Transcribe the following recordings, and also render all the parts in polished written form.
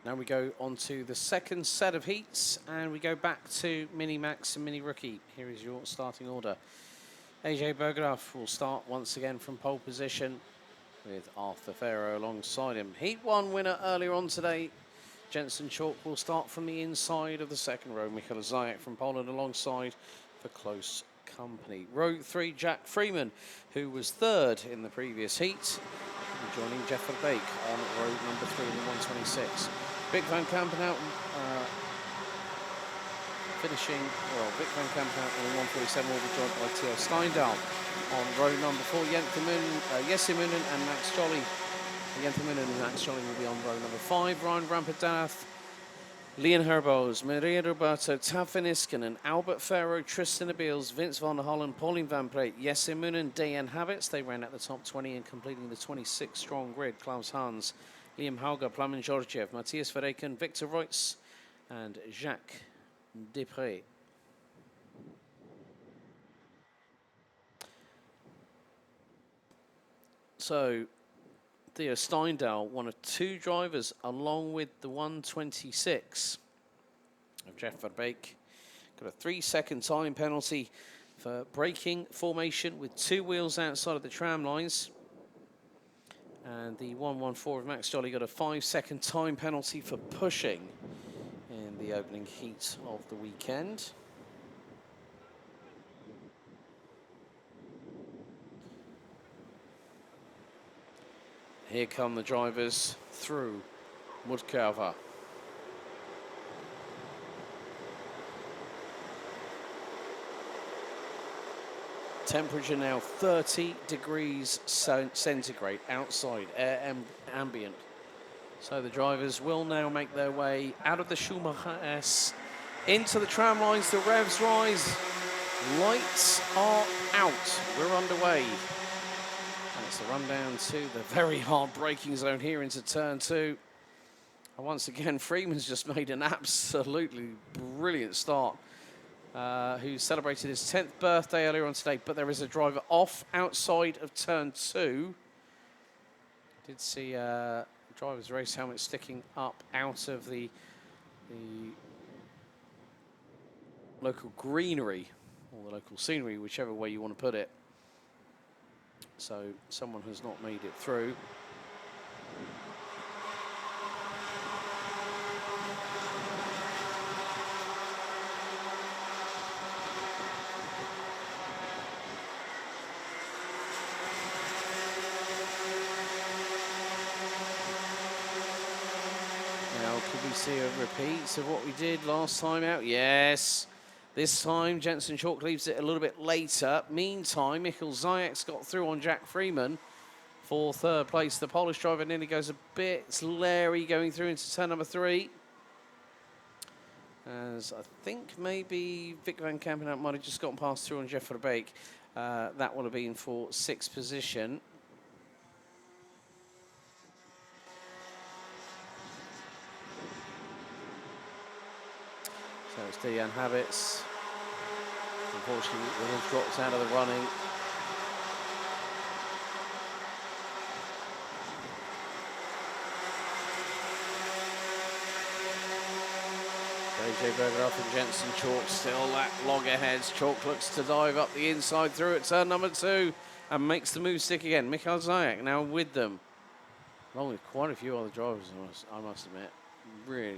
Now we go on to the second set of heats, and we go back to Mini Max and Mini Rookie. Here is your starting order. AJ Bergeraff will start once again from pole position with Arthur Farrow alongside him. Heat 1 winner earlier on today. Jensen Chalk will start from the inside of the second row. Michael Zajek from Poland alongside for close company. Row 3, Jack Freeman, who was third in the previous heat, joining Jeff Verbeek on row number 3 in the 126. Vic van Kampenhout finishing, well, Vic van Kampenhout in the 147 will be joined by Theo Steindal. On row number 4, Jesse Moonen and Max Jolly. Jente Moonen and Max Jolly will be on row number 5. Ryan Rampadath, Leon Herbos, Maria Roberto, Tav van Iskenen, Albert Farrow, Tristan Abeels, Vince van der Hollen, Pauline Van Preet, Jesse Moonen, Dayan Habits. They ran at the top 20 and completing the 26-strong grid. Klaus Hans, Liam Hauger, Plamen Georgiev, Matthias Verreken, Victor Reutz, and Jacques Depré. So, Theo Steindal, one of 2 drivers, along with the 126 of Jeff Verbeek. Got a 3-second time penalty for braking formation with 2 wheels outside of the tram lines. And the 114 of Max Jolly got a 5-second time penalty for pushing in the opening heat of the weekend. Here come the drivers through Mudkurva. Temperature now 30 degrees centigrade outside, air ambient. So the drivers will now make their way out of the Schumacher S into the tram lines. The revs rise. Lights are out. We're underway. And it's the run down to the very hard braking zone here into turn 2. And once again, Freeman's just made an absolutely brilliant start. Who celebrated his 10th birthday earlier on today, but there is a driver off outside of turn 2. Did see driver's race helmet sticking up out of the local greenery, or the local scenery, whichever way you want to put it. So someone has not made it through. Could we see a repeat of what we did last time out? Yes. This time, Jensen Chalk leaves it a little bit later. Meantime, Michael Zajek's got through on Jack Freeman for 3rd place. The Polish driver nearly goes a bit leery going through into turn number 3. As I think maybe Vic van Kampenhout might have just gotten past through on Jeff Verbeek. That would have been for 6th position. So it's Dayan Habits. Unfortunately, it has dropped out of the running. AJ Bergeraff and Jensen Chalk still that loggerheads. Chalk looks to dive up the inside through at turn number 2 and makes the move stick again. Michael Zajek now with them, along with quite a few other drivers, I must admit. Really,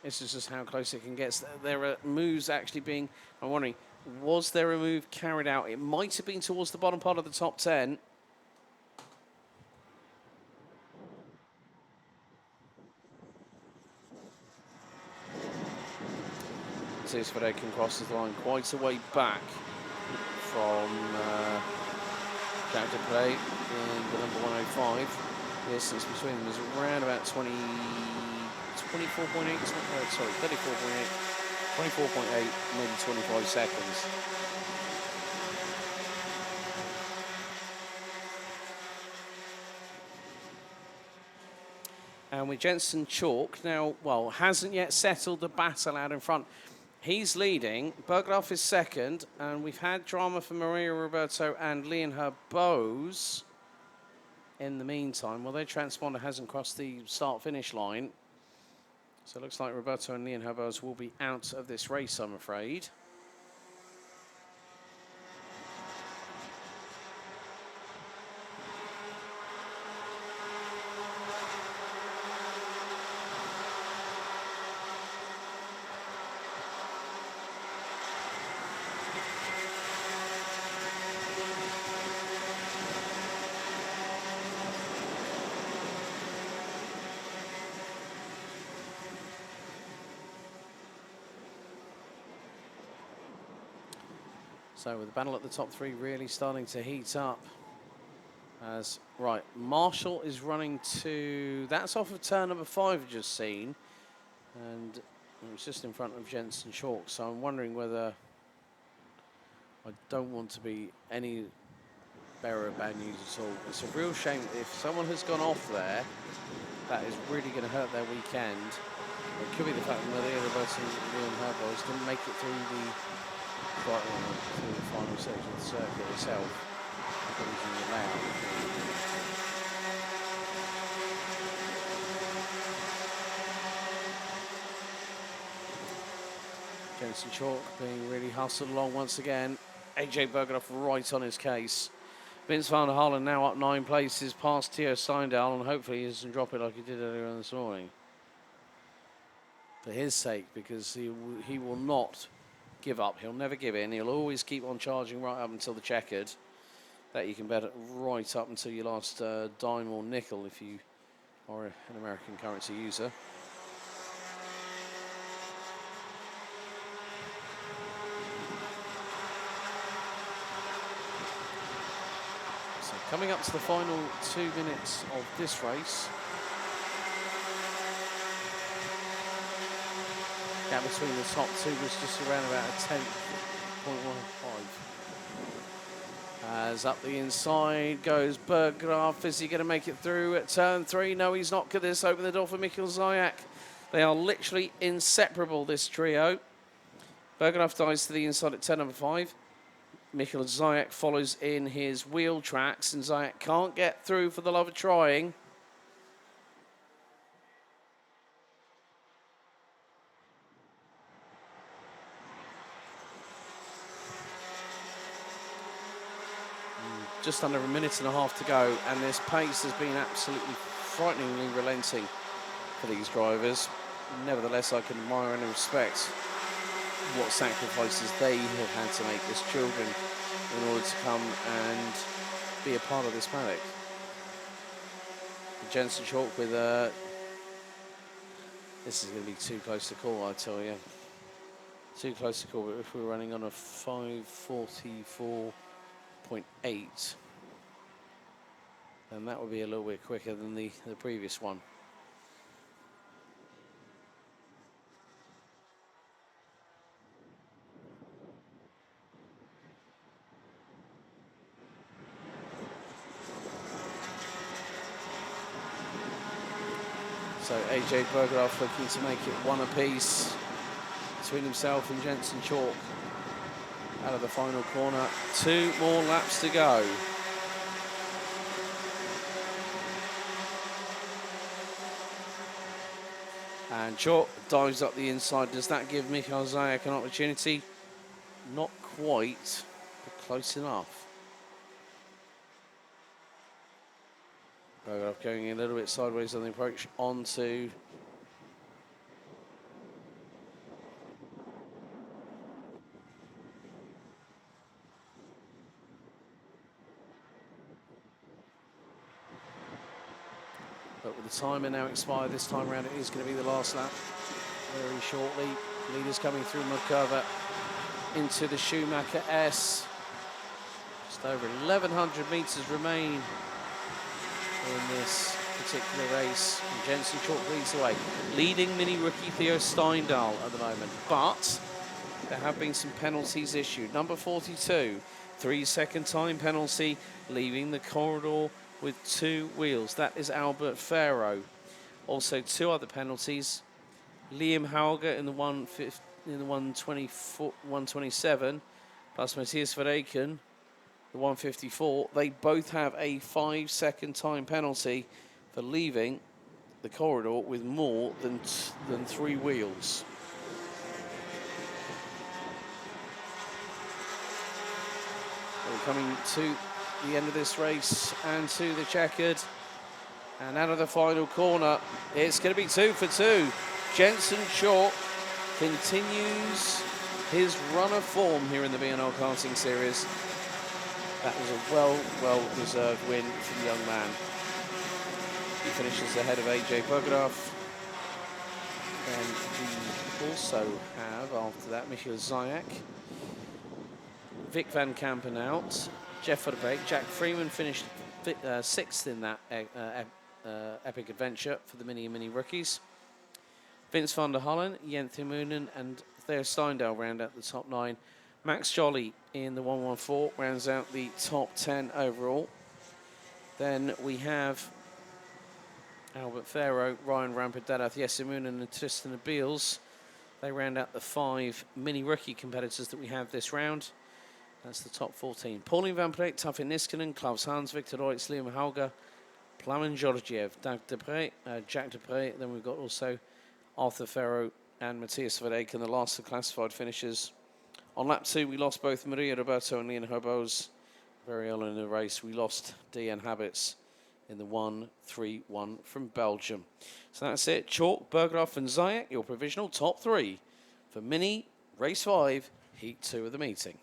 this is just how close it can get. There are moves actually being, I'm wondering, was there a move carried out? It might have been towards the bottom part of the top 10. Matthias Verreken crosses the line quite a way back from Jacques Depré in the number 105. The distance between them is around about 24.8, sorry, 34.8, 24.8, maybe 25 seconds. And with Jensen Chalk now, well, hasn't yet settled the battle out in front. He's leading, Bergeraff is second, and we've had drama for Maria Roberto and Leon Herbos. in the meantime. Well, their transponder hasn't crossed the start-finish line. So it looks like Roberto and Leon Herbos will be out of this race, I'm afraid. So with the battle at the top three really starting to heat up. Right, Marshall is running to, that's off of turn number 5 we've just seen. And it was just in front of Jensen Chalk, so I'm wondering whether I don't want to be any bearer of bad news at all. It's a real shame if someone has gone off there, that is really going to hurt their weekend. It could be the fact that Maria Roberto and Leon Herbos didn't make it through the final section of the circuit itself. Jensen Chalk being really hustled along once again. AJ Bergenoff right on his case. Vince van der Harlen now up 9 places past Theo Steindal, and hopefully he doesn't drop it like he did earlier on this morning. For his sake, because he will not give up. He'll never give in. He'll always keep on charging right up until the checkered. That you can bet right up until your last dime or nickel if you are an American currency user. So coming up to the final 2 minutes of this race. Gap between the top two was just around about a 10.15. As up the inside goes Berggraaf. Is he going to make it through at turn 3? No, he's not. Could this open the door for Mikkel Zayak? They are literally inseparable, this trio. Berggraaf dies to the inside at turn number 5. Mikkel Zayak follows in his wheel tracks, and Zayak can't get through for the love of trying. Just under a minute and a half to go, and this pace has been absolutely frighteningly relenting for these drivers. Nevertheless, I can admire and respect what sacrifices they have had to make as children in order to come and be a part of this paddock. Jensen Chalk with this is going to be too close to call, I tell you. Too close to call, but if we were running on a 5:44.8, then that would be a little bit quicker than the previous one. So AJ Berggraaf looking to make it one apiece between himself and Jensen Chalk out of the final corner. 2 more laps to go. And Chalk dives up the inside. Does that give Mikkel Zayak an opportunity? Not quite, but close enough. Berggraaf going a little bit sideways on the approach onto but with the timer now expired this time around, it is going to be the last lap very shortly. Leaders coming through Mudcover into the Schumacher S. Just over 1,100 metres remain in this particular race. And Jensen Chalk leads the way, leading mini rookie Theo Steindal at the moment. But there have been some penalties issued. Number 42, 3-second time penalty, leaving the corridor with 2 wheels. That is Albert Farrow. Also 2 other penalties. Liam Hauger in the 127, plus Matthias Verreken the 154. They both have a 5-second time penalty for leaving the corridor with more than 3 wheels. We're coming to the end of this race and to the checkered. And out of the final corner, it's going to be 2 for 2. Jensen Chalk continues his run of form here in the BNL Karting Series. That was a well-deserved win for the young man. He finishes ahead of AJ Bergeraff. And we also have, after that, Michael Zayak, Vic Van Kampen out, Jeff Verbeek, Jack Freeman finished 6th in that epic adventure for the mini rookies. Vince van der Hallen, Jens Moonen, and Theo Steindal round out the top 9. Max Jolly in the 114 rounds out the top 10 overall. Then we have Albert Farrow, Ryan Rampadadath, Jesse Moonen, and Tristan Beals. They round out the 5 mini rookie competitors that we have this round. That's the top 14. Pauline Van Pleet, Tafin Niskanen, Klaus Hans, Victor Reutz, Liam Hauger, Plamen Georgiev, Jack Dupre. Then we've got also Arthur Farrow and Matthias Verdeek, and the last of the classified finishers. On lap 2, we lost both Maria Roberto and Leon Hobos. Very early in the race, we lost Deanne Habits in the 1-3-1 from Belgium. So that's it. Chalk, Bergeraff and Zayak, your provisional top 3 for Mini Race 5, Heat 2 of the meeting.